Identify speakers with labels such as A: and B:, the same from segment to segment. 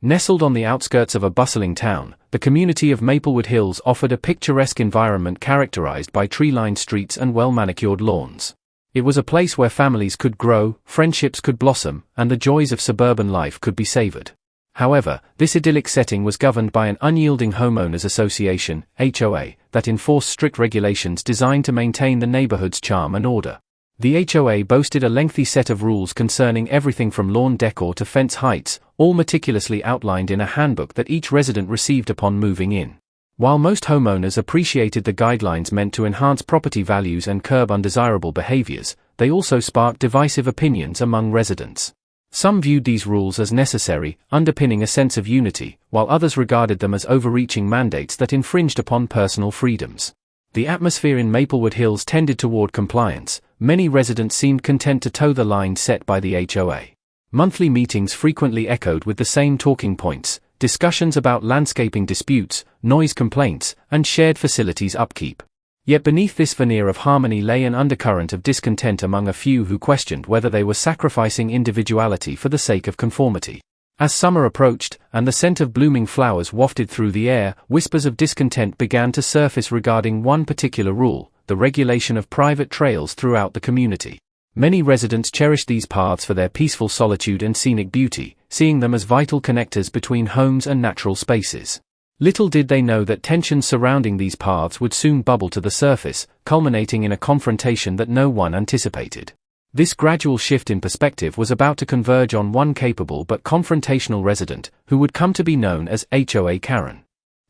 A: Nestled on the outskirts of a bustling town, the community of Maplewood Hills offered a picturesque environment characterized by tree-lined streets and well-manicured lawns. It was a place where families could grow, friendships could blossom, and the joys of suburban life could be savored. However, this idyllic setting was governed by an unyielding homeowners association, HOA, that enforced strict regulations designed to maintain the neighborhood's charm and order. The HOA boasted a lengthy set of rules concerning everything from lawn decor to fence heights, all meticulously outlined in a handbook that each resident received upon moving in. While most homeowners appreciated the guidelines meant to enhance property values and curb undesirable behaviors, they also sparked divisive opinions among residents. Some viewed these rules as necessary, underpinning a sense of unity, while others regarded them as overreaching mandates that infringed upon personal freedoms. The atmosphere in Maplewood Hills tended toward compliance. Many residents seemed content to toe the line set by the HOA. Monthly meetings frequently echoed with the same talking points: discussions about landscaping disputes, noise complaints, and shared facilities upkeep. Yet beneath this veneer of harmony lay an undercurrent of discontent among a few who questioned whether they were sacrificing individuality for the sake of conformity. As summer approached, and the scent of blooming flowers wafted through the air, whispers of discontent began to surface regarding one particular rule: the regulation of private trails throughout the community. Many residents cherished these paths for their peaceful solitude and scenic beauty, seeing them as vital connectors between homes and natural spaces. Little did they know that tensions surrounding these paths would soon bubble to the surface, culminating in a confrontation that no one anticipated. This gradual shift in perspective was about to converge on one capable but confrontational resident, who would come to be known as HOA Karen.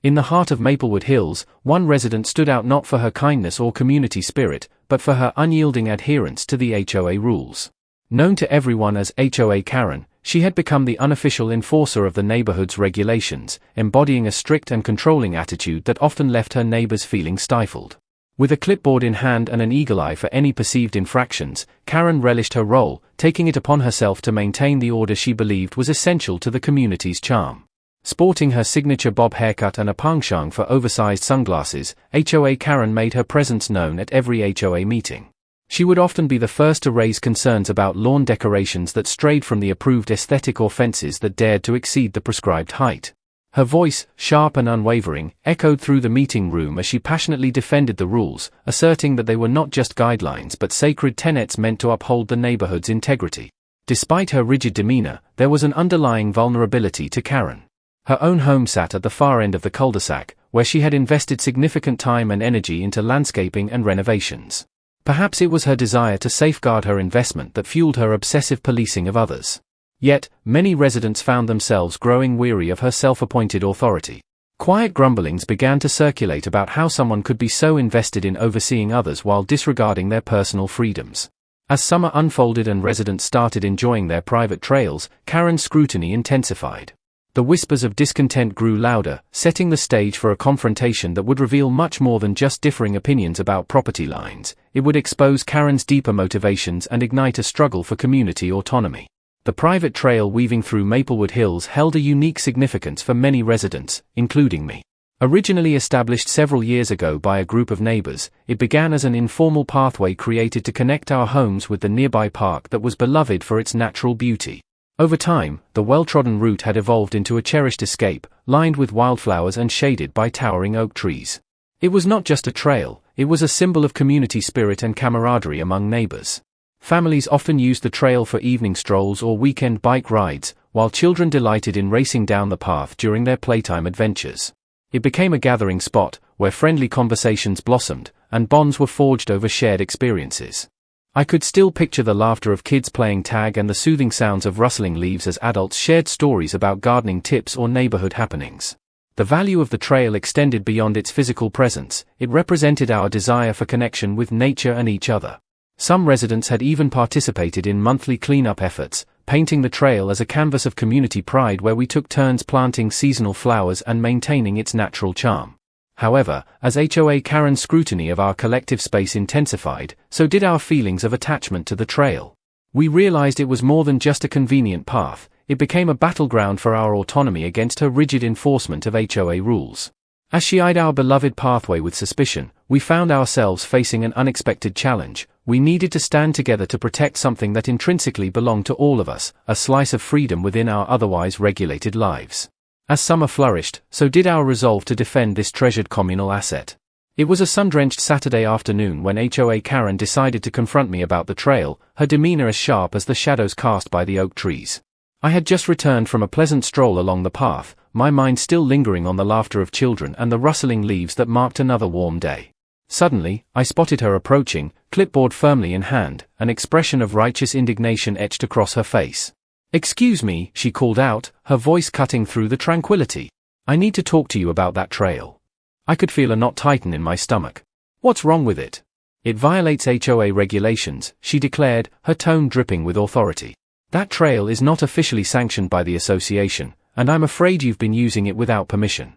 A: In the heart of Maplewood Hills, one resident stood out not for her kindness or community spirit, but for her unyielding adherence to the HOA rules. Known to everyone as HOA Karen, she had become the unofficial enforcer of the neighborhood's regulations, embodying a strict and controlling attitude that often left her neighbors feeling stifled. With a clipboard in hand and an eagle eye for any perceived infractions, Karen relished her role, taking it upon herself to maintain the order she believed was essential to the community's charm. Sporting her signature bob haircut and a penchant for oversized sunglasses, HOA Karen made her presence known at every HOA meeting. She would often be the first to raise concerns about lawn decorations that strayed from the approved aesthetic or fences that dared to exceed the prescribed height. Her voice, sharp and unwavering, echoed through the meeting room as she passionately defended the rules, asserting that they were not just guidelines but sacred tenets meant to uphold the neighborhood's integrity. Despite her rigid demeanor, there was an underlying vulnerability to Karen. Her own home sat at the far end of the cul-de-sac, where she had invested significant time and energy into landscaping and renovations. Perhaps it was her desire to safeguard her investment that fueled her obsessive policing of others. Yet, many residents found themselves growing weary of her self-appointed authority. Quiet grumblings began to circulate about how someone could be so invested in overseeing others while disregarding their personal freedoms. As summer unfolded and residents started enjoying their private trails, Karen's scrutiny intensified. The whispers of discontent grew louder, setting the stage for a confrontation that would reveal much more than just differing opinions about property lines. It would expose Karen's deeper motivations and ignite a struggle for community autonomy. The private trail weaving through Maplewood Hills held a unique significance for many residents, including me. Originally established several years ago by a group of neighbors, it began as an informal pathway created to connect our homes with the nearby park that was beloved for its natural beauty. Over time, the well-trodden route had evolved into a cherished escape, lined with wildflowers and shaded by towering oak trees. It was not just a trail, it was a symbol of community spirit and camaraderie among neighbors. Families often used the trail for evening strolls or weekend bike rides, while children delighted in racing down the path during their playtime adventures. It became a gathering spot, where friendly conversations blossomed, and bonds were forged over shared experiences. I could still picture the laughter of kids playing tag and the soothing sounds of rustling leaves as adults shared stories about gardening tips or neighborhood happenings. The value of the trail extended beyond its physical presence. It represented our desire for connection with nature and each other. Some residents had even participated in monthly cleanup efforts, painting the trail as a canvas of community pride where we took turns planting seasonal flowers and maintaining its natural charm. However, as HOA Karen's scrutiny of our collective space intensified, so did our feelings of attachment to the trail. We realized it was more than just a convenient path. It became a battleground for our autonomy against her rigid enforcement of HOA rules. As she eyed our beloved pathway with suspicion, we found ourselves facing an unexpected challenge. We needed to stand together to protect something that intrinsically belonged to all of us, a slice of freedom within our otherwise regulated lives. As summer flourished, so did our resolve to defend this treasured communal asset. It was a sun-drenched Saturday afternoon when HOA Karen decided to confront me about the trail, her demeanor as sharp as the shadows cast by the oak trees. I had just returned from a pleasant stroll along the path, my mind still lingering on the laughter of children and the rustling leaves that marked another warm day. Suddenly, I spotted her approaching, clipboard firmly in hand, an expression of righteous indignation etched across her face. "Excuse me," she called out, her voice cutting through the tranquility. "I need to talk to you about that trail." I could feel a knot tighten in my stomach. "What's wrong with it?" "It violates HOA regulations," she declared, her tone dripping with authority. "That trail is not officially sanctioned by the association, and I'm afraid you've been using it without permission."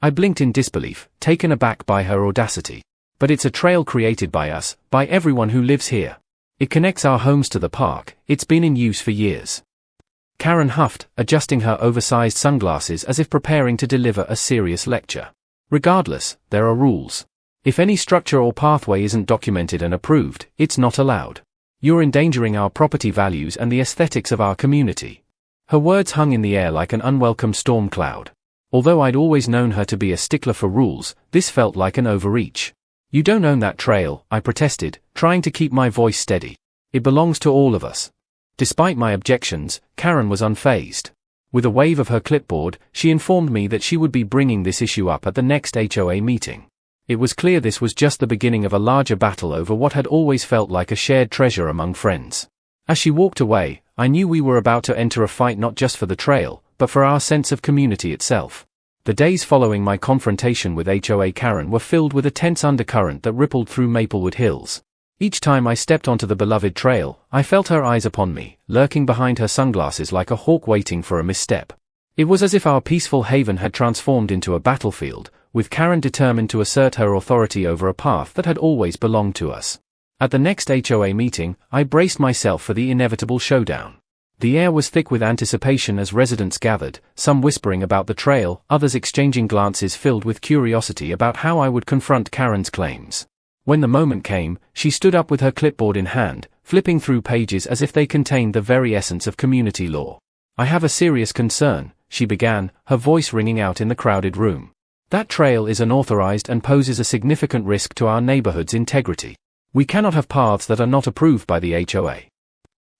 A: I blinked in disbelief, taken aback by her audacity. "But it's a trail created by us, by everyone who lives here. It connects our homes to the park, it's been in use for years." Karen huffed, adjusting her oversized sunglasses as if preparing to deliver a serious lecture. "Regardless, there are rules. If any structure or pathway isn't documented and approved, it's not allowed. You're endangering our property values and the aesthetics of our community." Her words hung in the air like an unwelcome storm cloud. Although I'd always known her to be a stickler for rules, this felt like an overreach. "You don't own that trail," I protested, trying to keep my voice steady. "It belongs to all of us." Despite my objections, Karen was unfazed. With a wave of her clipboard, she informed me that she would be bringing this issue up at the next HOA meeting. It was clear this was just the beginning of a larger battle over what had always felt like a shared treasure among friends. As she walked away, I knew we were about to enter a fight not just for the trail, but for our sense of community itself. The days following my confrontation with HOA Karen were filled with a tense undercurrent that rippled through Maplewood Hills. Each time I stepped onto the beloved trail, I felt her eyes upon me, lurking behind her sunglasses like a hawk waiting for a misstep. It was as if our peaceful haven had transformed into a battlefield, with Karen determined to assert her authority over a path that had always belonged to us. At the next HOA meeting, I braced myself for the inevitable showdown. The air was thick with anticipation as residents gathered, some whispering about the trail, others exchanging glances filled with curiosity about how I would confront Karen's claims. When the moment came, she stood up with her clipboard in hand, flipping through pages as if they contained the very essence of community law. "I have a serious concern," she began, her voice ringing out in the crowded room. "That trail is unauthorized and poses a significant risk to our neighborhood's integrity. We cannot have paths that are not approved by the HOA."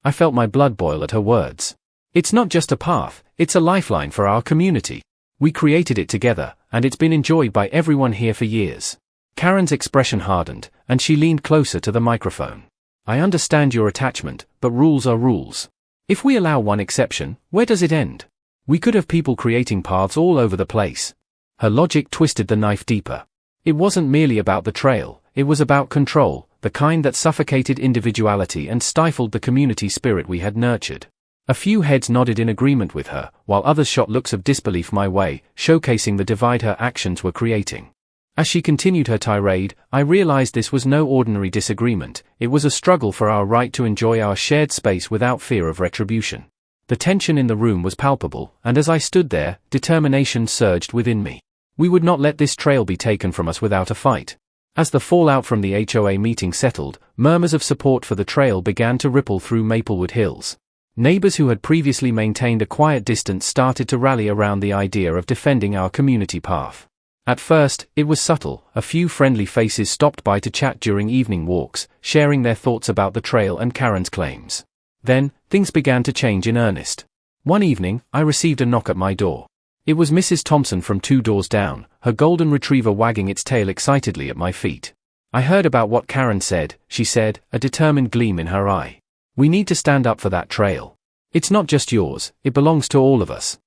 A: I felt my blood boil at her words. "It's not just a path, it's a lifeline for our community. We created it together, and it's been enjoyed by everyone here for years." Karen's expression hardened, and she leaned closer to the microphone. "I understand your attachment, but rules are rules. If we allow one exception, where does it end? We could have people creating paths all over the place." Her logic twisted the knife deeper. It wasn't merely about the trail, it was about control, the kind that suffocated individuality and stifled the community spirit we had nurtured. A few heads nodded in agreement with her, while others shot looks of disbelief my way, showcasing the divide her actions were creating. As she continued her tirade, I realized this was no ordinary disagreement, it was a struggle for our right to enjoy our shared space without fear of retribution. The tension in the room was palpable, and as I stood there, determination surged within me. We would not let this trail be taken from us without a fight. As the fallout from the HOA meeting settled, murmurs of support for the trail began to ripple through Maplewood Hills. Neighbors who had previously maintained a quiet distance started to rally around the idea of defending our community path. At first, it was subtle, a few friendly faces stopped by to chat during evening walks, sharing their thoughts about the trail and Karen's claims. Then, things began to change in earnest. One evening, I received a knock at my door. It was Mrs. Thompson from 2 doors down, her golden retriever wagging its tail excitedly at my feet. "I heard about what Karen said," she said, a determined gleam in her eye. "We need to stand up for that trail. It's not just yours, it belongs to all of us."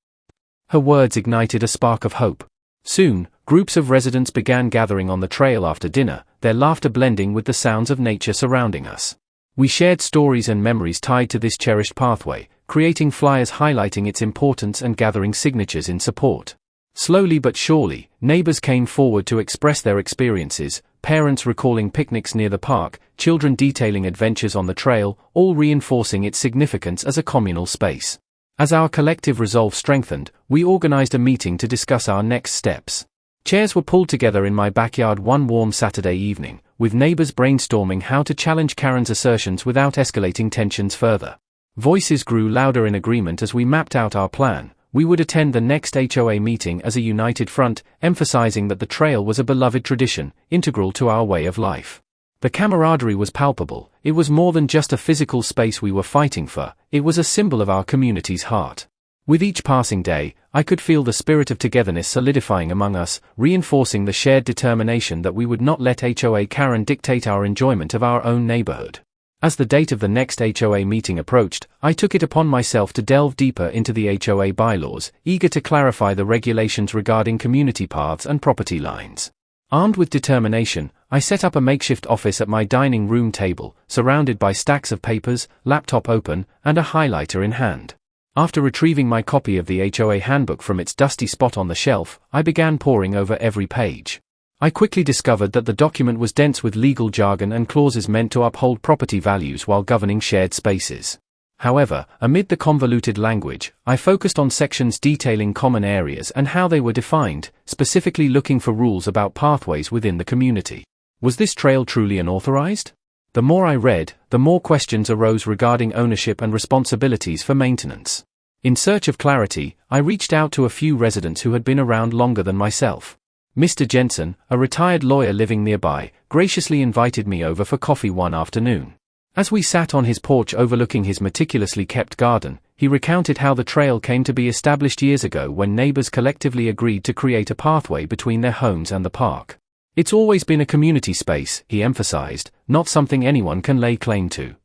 A: Her words ignited a spark of hope. Soon, groups of residents began gathering on the trail after dinner, their laughter blending with the sounds of nature surrounding us. We shared stories and memories tied to this cherished pathway, creating flyers highlighting its importance and gathering signatures in support. Slowly but surely, neighbors came forward to express their experiences, parents recalling picnics near the park, children detailing adventures on the trail, all reinforcing its significance as a communal space. As our collective resolve strengthened, we organized a meeting to discuss our next steps. Chairs were pulled together in my backyard one warm Saturday evening, with neighbors brainstorming how to challenge Karen's assertions without escalating tensions further. Voices grew louder in agreement as we mapped out our plan. We would attend the next HOA meeting as a united front, emphasizing that the trail was a beloved tradition, integral to our way of life. The camaraderie was palpable. It was more than just a physical space we were fighting for, it was a symbol of our community's heart. With each passing day, I could feel the spirit of togetherness solidifying among us, reinforcing the shared determination that we would not let HOA Karen dictate our enjoyment of our own neighborhood. As the date of the next HOA meeting approached, I took it upon myself to delve deeper into the HOA bylaws, eager to clarify the regulations regarding community paths and property lines. Armed with determination, I set up a makeshift office at my dining room table, surrounded by stacks of papers, laptop open, and a highlighter in hand. After retrieving my copy of the HOA handbook from its dusty spot on the shelf, I began poring over every page. I quickly discovered that the document was dense with legal jargon and clauses meant to uphold property values while governing shared spaces. However, amid the convoluted language, I focused on sections detailing common areas and how they were defined, specifically looking for rules about pathways within the community. Was this trail truly unauthorized? The more I read, the more questions arose regarding ownership and responsibilities for maintenance. In search of clarity, I reached out to a few residents who had been around longer than myself. Mr. Jensen, a retired lawyer living nearby, graciously invited me over for coffee one afternoon. As we sat on his porch overlooking his meticulously kept garden, he recounted how the trail came to be established years ago when neighbors collectively agreed to create a pathway between their homes and the park. It's always been a community space, he emphasized, not something anyone can lay claim to.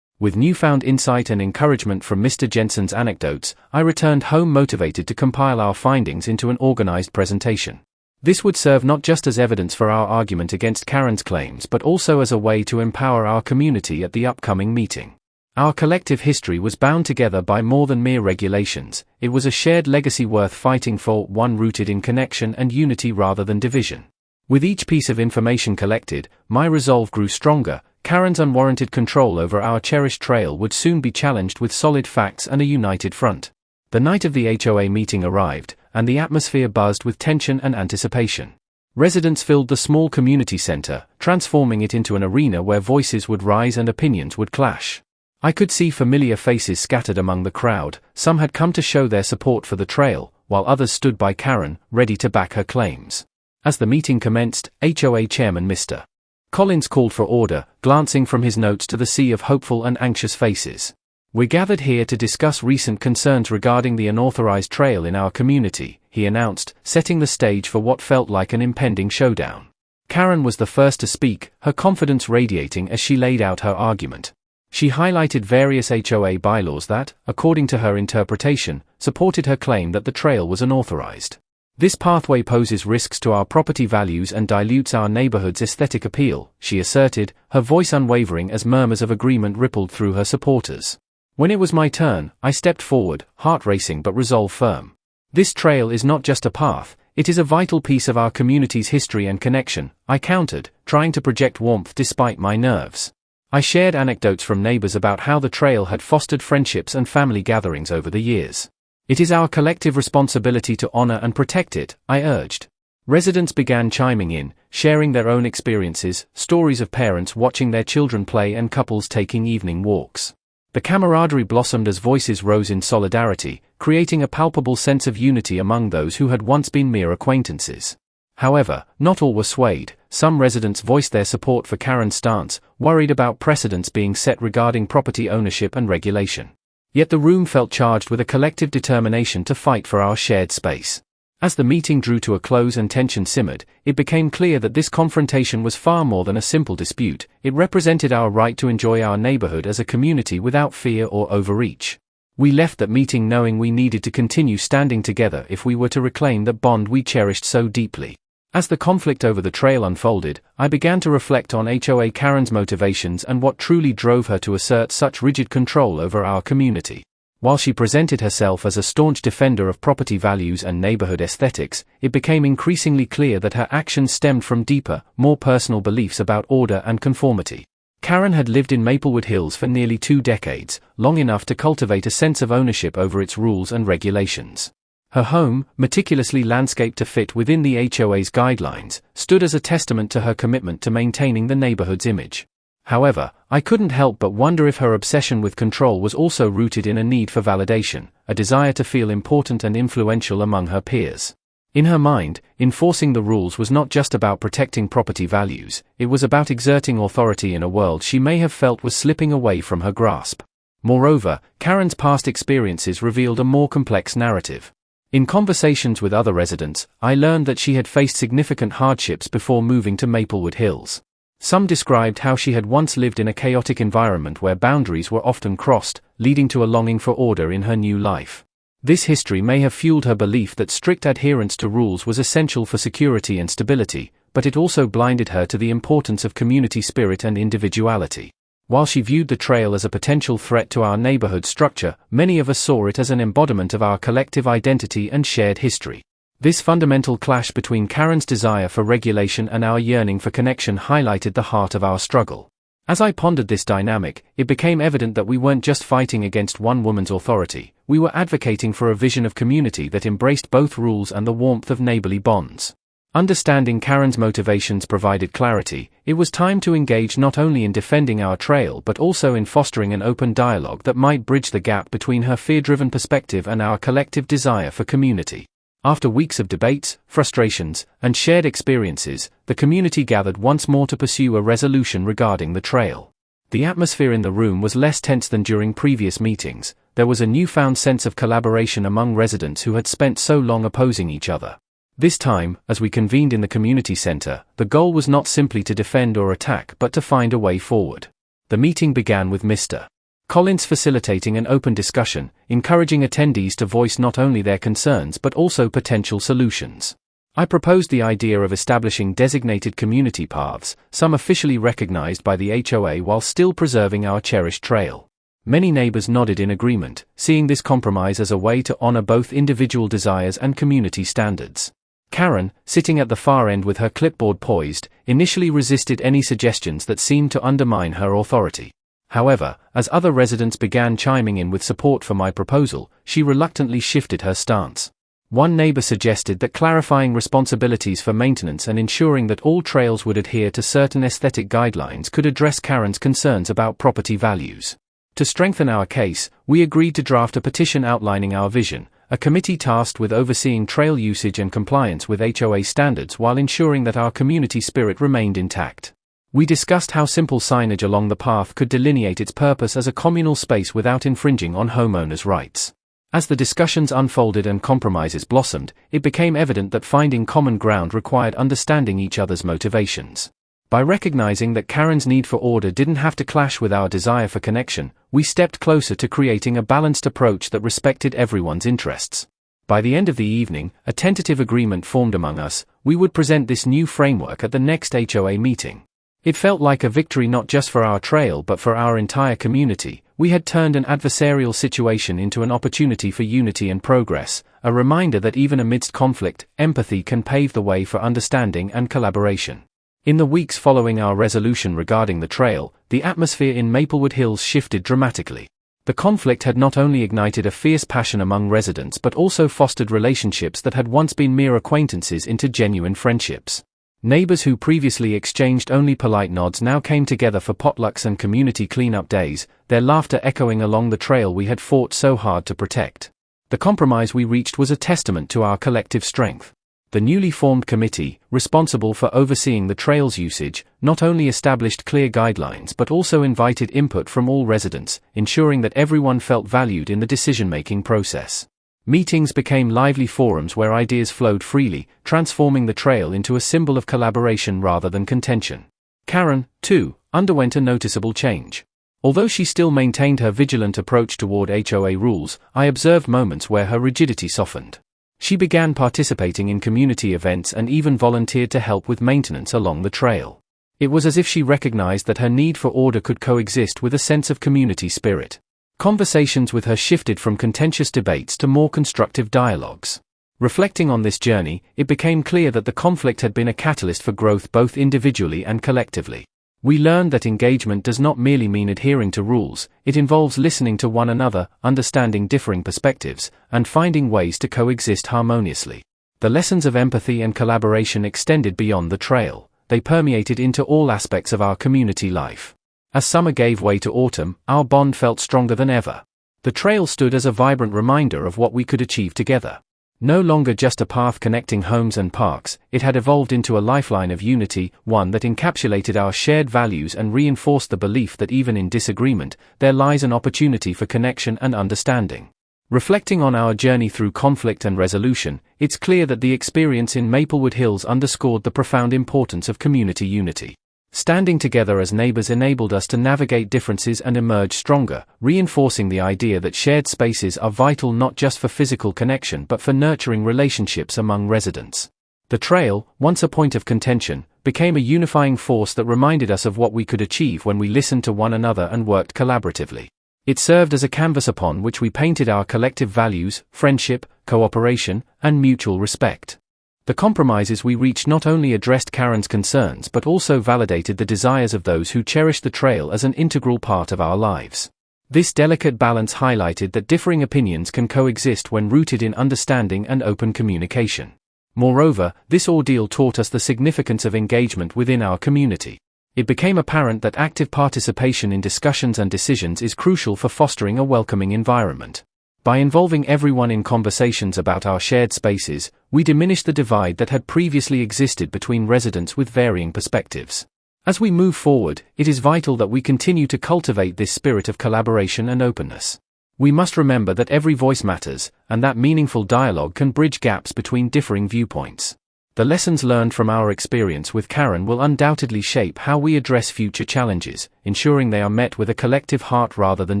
A: With newfound insight and encouragement from Mr. Jensen's anecdotes, I returned home motivated to compile our findings into an organized presentation. This would serve not just as evidence for our argument against Karen's claims but also as a way to empower our community at the upcoming meeting. Our collective history was bound together by more than mere regulations. It was a shared legacy worth fighting for, one rooted in connection and unity rather than division. With each piece of information collected, my resolve grew stronger. Karen's unwarranted control over our cherished trail would soon be challenged with solid facts and a united front. The night of the HOA meeting arrived, and the atmosphere buzzed with tension and anticipation. Residents filled the small community center, transforming it into an arena where voices would rise and opinions would clash. I could see familiar faces scattered among the crowd. Some had come to show their support for the trail, while others stood by Karen, ready to back her claims. As the meeting commenced, HOA Chairman Mr. Collins called for order, glancing from his notes to the sea of hopeful and anxious faces. "We're gathered here to discuss recent concerns regarding the unauthorized trail in our community," he announced, setting the stage for what felt like an impending showdown. Karen was the first to speak, her confidence radiating as she laid out her argument. She highlighted various HOA bylaws that, according to her interpretation, supported her claim that the trail was unauthorized. "This pathway poses risks to our property values and dilutes our neighborhood's aesthetic appeal," she asserted, her voice unwavering as murmurs of agreement rippled through her supporters. When it was my turn, I stepped forward, heart racing but resolve firm. "This trail is not just a path, it is a vital piece of our community's history and connection," I countered, trying to project warmth despite my nerves. I shared anecdotes from neighbors about how the trail had fostered friendships and family gatherings over the years. "It is our collective responsibility to honor and protect it," I urged. Residents began chiming in, sharing their own experiences, stories of parents watching their children play and couples taking evening walks. The camaraderie blossomed as voices rose in solidarity, creating a palpable sense of unity among those who had once been mere acquaintances. However, not all were swayed. Some residents voiced their support for Karen's stance, worried about precedents being set regarding property ownership and regulation. Yet the room felt charged with a collective determination to fight for our shared space. As the meeting drew to a close and tension simmered, it became clear that this confrontation was far more than a simple dispute. It represented our right to enjoy our neighborhood as a community without fear or overreach. We left that meeting knowing we needed to continue standing together if we were to reclaim that bond we cherished so deeply. As the conflict over the trail unfolded, I began to reflect on HOA Karen's motivations and what truly drove her to assert such rigid control over our community. While she presented herself as a staunch defender of property values and neighborhood aesthetics, it became increasingly clear that her actions stemmed from deeper, more personal beliefs about order and conformity. Karen had lived in Maplewood Hills for nearly 2 decades, long enough to cultivate a sense of ownership over its rules and regulations. Her home, meticulously landscaped to fit within the HOA's guidelines, stood as a testament to her commitment to maintaining the neighborhood's image. However, I couldn't help but wonder if her obsession with control was also rooted in a need for validation, a desire to feel important and influential among her peers. In her mind, enforcing the rules was not just about protecting property values, it was about exerting authority in a world she may have felt was slipping away from her grasp. Moreover, Karen's past experiences revealed a more complex narrative. In conversations with other residents, I learned that she had faced significant hardships before moving to Maplewood Hills. Some described how she had once lived in a chaotic environment where boundaries were often crossed, leading to a longing for order in her new life. This history may have fueled her belief that strict adherence to rules was essential for security and stability, but it also blinded her to the importance of community spirit and individuality. While she viewed the trail as a potential threat to our neighborhood structure, many of us saw it as an embodiment of our collective identity and shared history. This fundamental clash between Karen's desire for regulation and our yearning for connection highlighted the heart of our struggle. As I pondered this dynamic, it became evident that we weren't just fighting against one woman's authority, we were advocating for a vision of community that embraced both rules and the warmth of neighborly bonds. Understanding Karen's motivations provided clarity. It was time to engage not only in defending our trail but also in fostering an open dialogue that might bridge the gap between her fear-driven perspective and our collective desire for community. After weeks of debates, frustrations, and shared experiences, the community gathered once more to pursue a resolution regarding the trail. The atmosphere in the room was less tense than during previous meetings. There was a newfound sense of collaboration among residents who had spent so long opposing each other. This time, as we convened in the community center, the goal was not simply to defend or attack but to find a way forward. The meeting began with Mr. Collins facilitating an open discussion, encouraging attendees to voice not only their concerns but also potential solutions. I proposed the idea of establishing designated community paths, some officially recognized by the HOA while still preserving our cherished trail. Many neighbors nodded in agreement, seeing this compromise as a way to honor both individual desires and community standards. Karen, sitting at the far end with her clipboard poised, initially resisted any suggestions that seemed to undermine her authority. However, as other residents began chiming in with support for my proposal, she reluctantly shifted her stance. One neighbor suggested that clarifying responsibilities for maintenance and ensuring that all trails would adhere to certain aesthetic guidelines could address Karen's concerns about property values. To strengthen our case, we agreed to draft a petition outlining our vision, a committee tasked with overseeing trail usage and compliance with HOA standards while ensuring that our community spirit remained intact. We discussed how simple signage along the path could delineate its purpose as a communal space without infringing on homeowners' rights. As the discussions unfolded and compromises blossomed, it became evident that finding common ground required understanding each other's motivations. By recognizing that Karen's need for order didn't have to clash with our desire for connection, we stepped closer to creating a balanced approach that respected everyone's interests. By the end of the evening, a tentative agreement formed among us. We would present this new framework at the next HOA meeting. It felt like a victory not just for our trail but for our entire community. We had turned an adversarial situation into an opportunity for unity and progress, a reminder that even amidst conflict, empathy can pave the way for understanding and collaboration. In the weeks following our resolution regarding the trail, the atmosphere in Maplewood Hills shifted dramatically. The conflict had not only ignited a fierce passion among residents but also fostered relationships that had once been mere acquaintances into genuine friendships. Neighbors who previously exchanged only polite nods now came together for potlucks and community cleanup days, their laughter echoing along the trail we had fought so hard to protect. The compromise we reached was a testament to our collective strength. The newly formed committee, responsible for overseeing the trail's usage, not only established clear guidelines but also invited input from all residents, ensuring that everyone felt valued in the decision-making process. Meetings became lively forums where ideas flowed freely, transforming the trail into a symbol of collaboration rather than contention. Karen, too, underwent a noticeable change. Although she still maintained her vigilant approach toward HOA rules, I observed moments where her rigidity softened. She began participating in community events and even volunteered to help with maintenance along the trail. It was as if she recognized that her need for order could coexist with a sense of community spirit. Conversations with her shifted from contentious debates to more constructive dialogues. Reflecting on this journey, it became clear that the conflict had been a catalyst for growth both individually and collectively. We learned that engagement does not merely mean adhering to rules, it involves listening to one another, understanding differing perspectives, and finding ways to coexist harmoniously. The lessons of empathy and collaboration extended beyond the trail. They permeated into all aspects of our community life. As summer gave way to autumn, our bond felt stronger than ever. The trail stood as a vibrant reminder of what we could achieve together. No longer just a path connecting homes and parks, it had evolved into a lifeline of unity, one that encapsulated our shared values and reinforced the belief that even in disagreement, there lies an opportunity for connection and understanding. Reflecting on our journey through conflict and resolution, it's clear that the experience in Maplewood Hills underscored the profound importance of community unity. Standing together as neighbors enabled us to navigate differences and emerge stronger, reinforcing the idea that shared spaces are vital not just for physical connection but for nurturing relationships among residents. The trail, once a point of contention, became a unifying force that reminded us of what we could achieve when we listened to one another and worked collaboratively. It served as a canvas upon which we painted our collective values, friendship, cooperation, and mutual respect. The compromises we reached not only addressed Karen's concerns but also validated the desires of those who cherished the trail as an integral part of our lives. This delicate balance highlighted that differing opinions can coexist when rooted in understanding and open communication. Moreover, this ordeal taught us the significance of engagement within our community. It became apparent that active participation in discussions and decisions is crucial for fostering a welcoming environment. By involving everyone in conversations about our shared spaces, we diminished the divide that had previously existed between residents with varying perspectives. As we move forward, it is vital that we continue to cultivate this spirit of collaboration and openness. We must remember that every voice matters, and that meaningful dialogue can bridge gaps between differing viewpoints. The lessons learned from our experience with Karen will undoubtedly shape how we address future challenges, ensuring they are met with a collective heart rather than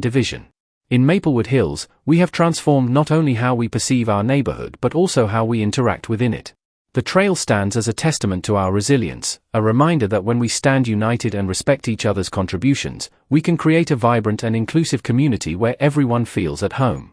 A: division. In Maplewood Hills, we have transformed not only how we perceive our neighborhood but also how we interact within it. The trail stands as a testament to our resilience, a reminder that when we stand united and respect each other's contributions, we can create a vibrant and inclusive community where everyone feels at home.